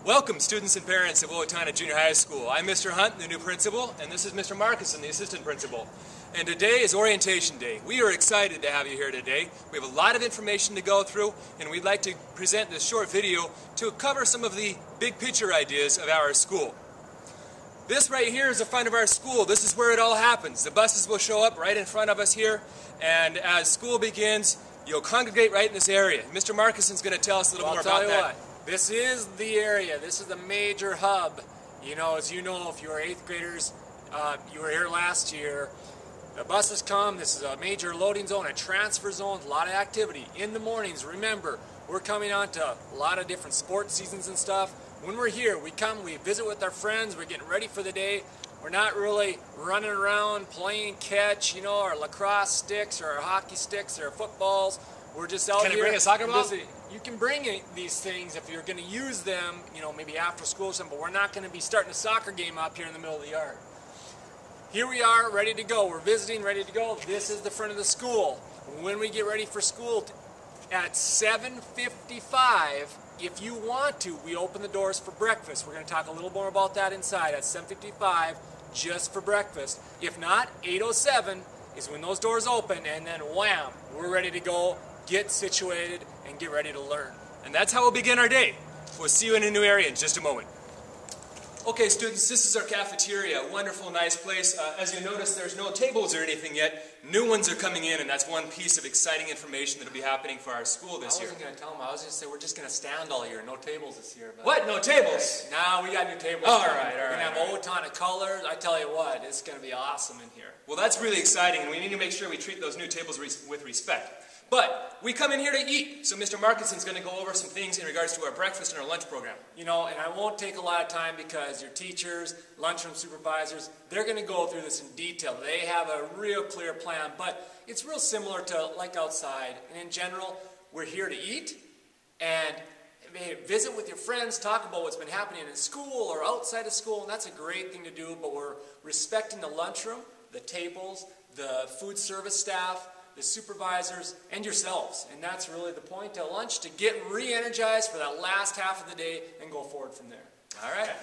Welcome, students and parents of Owatonna Junior High School. I'm Mr. Hunt, the new principal, and this is Mr. Marcuson, the assistant principal. And today is orientation day. We are excited to have you here today. We have a lot of information to go through, and we'd like to present this short video to cover some of the big picture ideas of our school. This right here is the front of our school. This is where it all happens. The buses will show up right in front of us here, and as school begins, you'll congregate right in this area. Mr. Marcuson's going to tell us a little more about that. This is the area. This is the major hub. You know, as you know, if you are 8th graders, you were here last year. The buses come. This is a major loading zone, a transfer zone, a lot of activity. In the mornings, remember, we're coming on to a lot of different sports seasons and stuff. When we're here, we come, we visit with our friends, we're getting ready for the day. We're not really running around playing catch, you know, our lacrosse sticks or our hockey sticks or our footballs. We're just out here. Can I bring a soccer ball? You can bring these things if you're going to use them, you know, maybe after school or something, but we're not going to be starting a soccer game up here in the middle of the yard. Here we are, ready to go. We're visiting, ready to go. This is the front of the school. When we get ready for school at 7:55, if you want to, we open the doors for breakfast. We're going to talk a little more about that inside at 7:55 just for breakfast. If not, 8:07 is when those doors open, and then wham, we're ready to go, get situated, and get ready to learn. And that's how we'll begin our day. We'll see you in a new area in just a moment. Okay, students, this is our cafeteria. A wonderful, nice place. As you notice, there's no tables or anything yet. New ones are coming in, and that's one piece of exciting information that will be happening for our school this year. I wasn't going to tell them. I was going to say we're just going to stand all year. No tables this year. But what? No tables? No, we got new tables. All right. We're going to have Owatonna colors. I tell you what, it's going to be awesome in here. Well, that's really exciting, and we need to make sure we treat those new tables with respect. But we come in here to eat, so Mr. Marcuson's going to go over some things in regards to our breakfast and our lunch program. You know, and I won't take a lot of time because your teachers, lunchroom supervisors, they're going to go through this in detail. They have a real clear plan, but it's real similar to like outside. And in general, we're here to eat and visit with your friends, talk about what's been happening in school or outside of school, and that's a great thing to do, but we're respecting the lunchroom, the tables, the food service staff, the supervisors, and yourselves. And that's really the point at lunch, to get re-energized for that last half of the day and go forward from there. All right.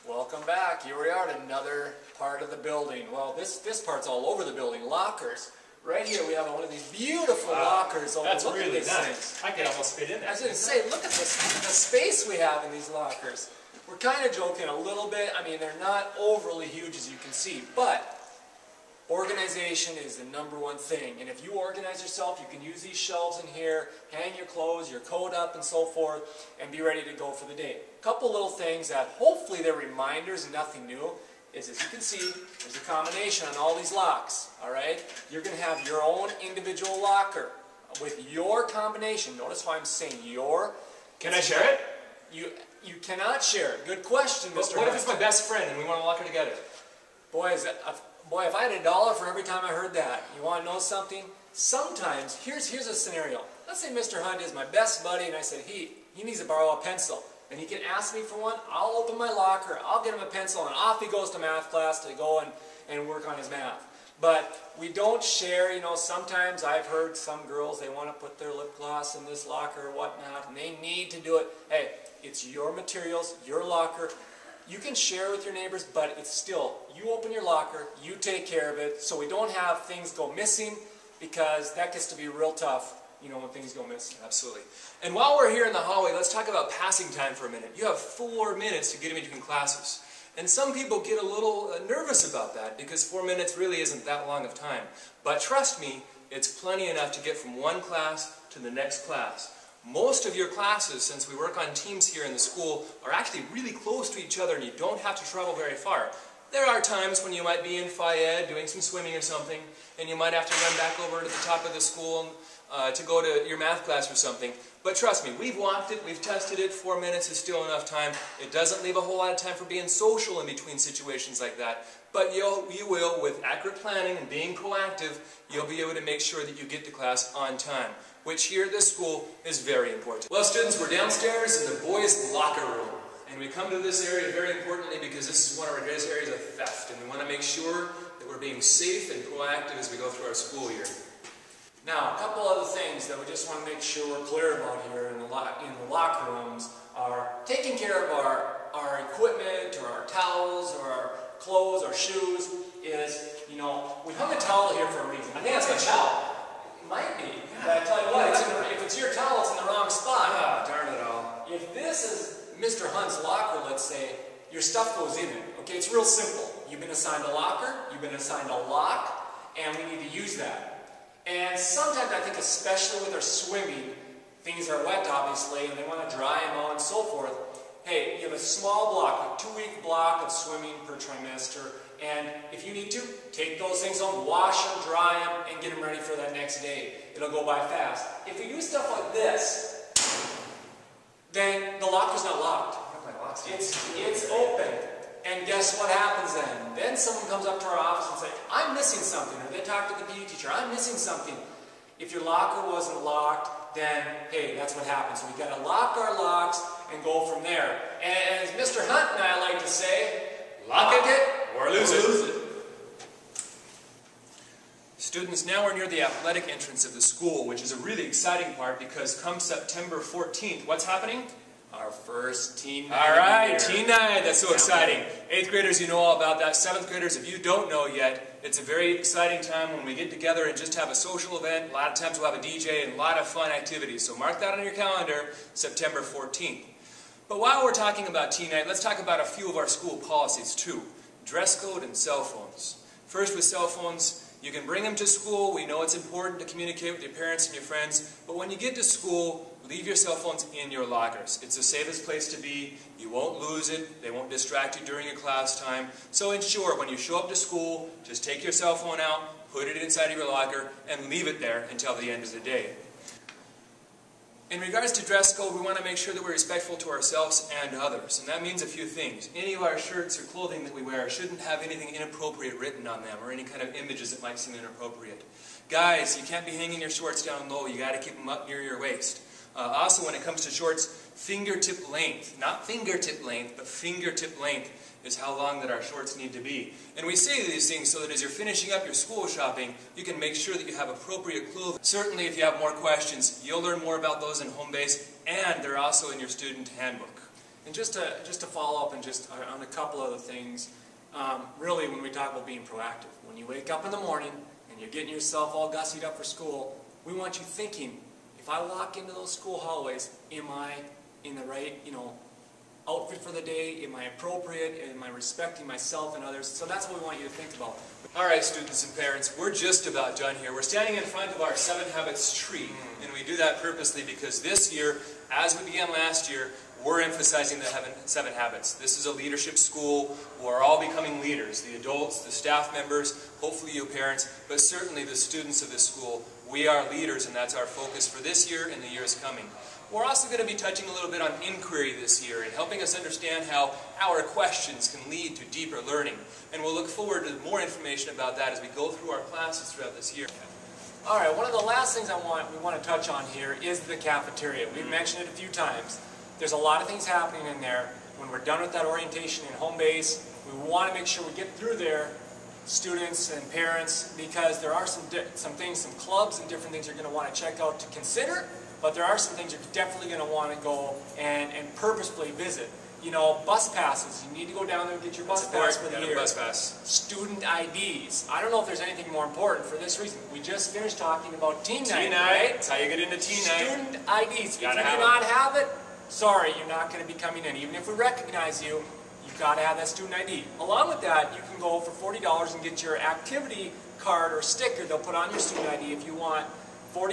Welcome back. Here we are at another part of the building. Well, this part's all over the building. Lockers. Right here we have one of these beautiful lockers. That's really nice. I could almost fit in there. I was going to say, look at this, the space we have in these lockers. We're kind of joking a little bit. I mean, they're not overly huge, as you can see, but organization is the #1 thing, and if you organize yourself, you can use these shelves in here, hang your clothes, your coat up, and so forth, and be ready to go for the day. A couple little things that hopefully they're reminders and nothing new is, as you can see, there's a combination on all these locks, all right? You're going to have your own individual locker with your combination. Notice how I'm saying your. Can I share it? You cannot share it. Good question, Mr. What if it's my best friend and we want to lock her together? Boy, if I had $1 for every time I heard that, you want to know something? Sometimes, here's a scenario. Let's say Mr. Hunt is my best buddy, and I said, he needs to borrow a pencil. And he can ask me for one. I'll open my locker, I'll get him a pencil, and off he goes to math class to go and work on his math. But we don't share, you know, sometimes I've heard some girls, they want to put their lip gloss in this locker or whatnot, and they need to do it. Hey, it's your materials, your locker. You can share with your neighbors, but it's still, you open your locker, you take care of it, so we don't have things go missing, because that gets to be real tough, you know, when things go missing. Absolutely. And while we're here in the hallway, let's talk about passing time for a minute. You have 4 minutes to get in between classes. And some people get a little nervous about that, because 4 minutes really isn't that long of time. But trust me, it's plenty enough to get from one class to the next class. Most of your classes, since we work on teams here in the school, are actually really close to each other and you don't have to travel very far. There are times when you might be in Phi Ed doing some swimming or something, and you might have to run back over to the top of the school to go to your math class or something. But trust me, we've walked it, we've tested it, 4 minutes is still enough time. It doesn't leave a whole lot of time for being social in between situations like that. But you will, with accurate planning and being proactive, you'll be able to make sure that you get to class on time, which here at this school is very important. Well, students, we're downstairs in the boys' locker room. And we come to this area very importantly because this is one of our greatest areas of theft. And we want to make sure that we're being safe and proactive as we go through our school year. Now, a couple other things that we just want to make sure we're clear about here in the locker locker rooms are taking care of our equipment or our towels or our clothes or shoes is, you know, we hung a towel here for a reason. I think that's a towel. It might be. But I tell you what, if it's your towel, it's in the wrong spot. Ah, darn it all. If this is Mr. Hunt's locker, let's say, your stuff goes in it. Okay, it's real simple. You've been assigned a locker, you've been assigned a lock, and we need to use that. And sometimes I think, especially with our swimming, things are wet, obviously, and they want to dry them out and so forth. Hey, you have a small block, a 2-week block of swimming per trimester, and if you need to, take those things home, wash them, dry them, and get them ready for that next day. It'll go by fast. If you do stuff like this, then the locker's not locked. It's open. And guess what happens then? Then someone comes up to our office and says, I'm missing something. Or they talk to the PE teacher, I'm missing something. If your locker wasn't locked, then, hey, that's what happens. So we've got to lock our locks and go from there. And as Mr. Hunt and I like to say, lock it or lose it. Students, now we're near the athletic entrance of the school, which is a really exciting part because come September 14th, what's happening? Our first teen night. All right, teen night. That's so exciting. 8th graders, you know all about that. 7th graders, if you don't know yet, it's a very exciting time when we get together and just have a social event. A lot of times we'll have a DJ and a lot of fun activities. So mark that on your calendar, September 14th. But while we're talking about teen night, let's talk about a few of our school policies too. Dress code and cell phones. First, with cell phones, you can bring them to school. We know it's important to communicate with your parents and your friends. But when you get to school, leave your cell phones in your lockers. It's the safest place to be. You won't lose it. They won't distract you during your class time. So ensure when you show up to school, just take your cell phone out, put it inside of your locker, and leave it there until the end of the day. In regards to dress code, we want to make sure that we're respectful to ourselves and others. And that means a few things. Any of our shirts or clothing that we wear shouldn't have anything inappropriate written on them or any kind of images that might seem inappropriate. Guys, you can't be hanging your shorts down low. You got to keep them up near your waist. Also, when it comes to shorts, fingertip length. Not fingertip length, but fingertip length is how long that our shorts need to be. And we say these things so that as you're finishing up your school shopping, you can make sure that you have appropriate clothing. Certainly, if you have more questions, you'll learn more about those in home base, and they're also in your student handbook. And just to follow up and just on a couple other things, really when we talk about being proactive, when you wake up in the morning and you're getting yourself all gussied up for school, we want you thinking, if I walk into those school hallways, am I in the right, outfit for the day? Am I appropriate? Am I respecting myself and others? So that's what we want you to think about. All right, students and parents, we're just about done here. We're standing in front of our 7 Habits tree, and we do that purposely because this year, as we began last year, we're emphasizing the 7 Habits. This is a leadership school. We're all becoming leaders, the adults, the staff members, hopefully you parents, but certainly the students of this school. We are leaders, and that's our focus for this year and the years coming. We're also going to be touching a little bit on inquiry this year and helping us understand how our questions can lead to deeper learning. And we'll look forward to more information about that as we go through our classes throughout this year. All right, one of the last things we want to touch on here is the cafeteria. We've mentioned it a few times. There's a lot of things happening in there. When we're done with that orientation in home base, we want to make sure we get through there, students and parents, because there are some things, some clubs and different things you're going to want to check out to consider, but there are some things you're definitely going to want to go and purposefully visit. Bus passes. You need to go down there and get your bus pass for the year. Bus pass. Student IDs. I don't know if there's anything more important for this reason. We just finished talking about teen night. Teen night. That's how you get into teen night. Student IDs. If you do not have it, sorry, you're not going to be coming in. Even if we recognize you, you've got to have that student ID. Along with that, you can go for $40 and get your activity card or sticker they'll put on your student ID. If you want $40,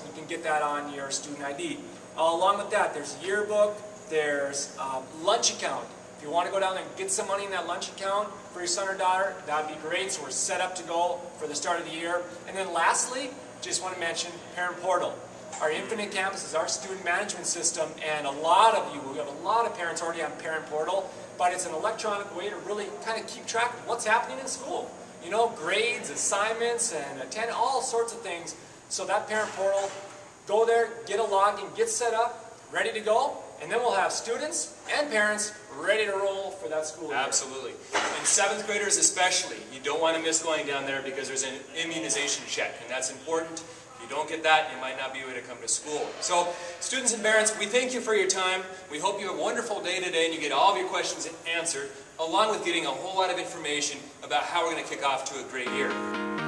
you can get that on your student ID. Along with that, there's a yearbook, there's a lunch account. If you want to go down there and get some money in that lunch account for your son or daughter, that would be great. So we're set up to go for the start of the year. And then lastly, just want to mention Parent Portal. Our Infinite Campus is our student management system, and we have a lot of parents already on Parent Portal, but it's an electronic way to really kind of keep track of what's happening in school. Grades, assignments, and attend all sorts of things. So that Parent Portal, go there, get a login, get set up, ready to go, and then we'll have students and parents ready to roll for that school year. Absolutely. And 7th graders especially, you don't want to miss going down there because there's an immunization check, and that's important. If you don't get that, you might not be able to come to school. So, students and parents, we thank you for your time. We hope you have a wonderful day today and you get all of your questions answered, along with getting a whole lot of information about how we're going to kick off to a great year.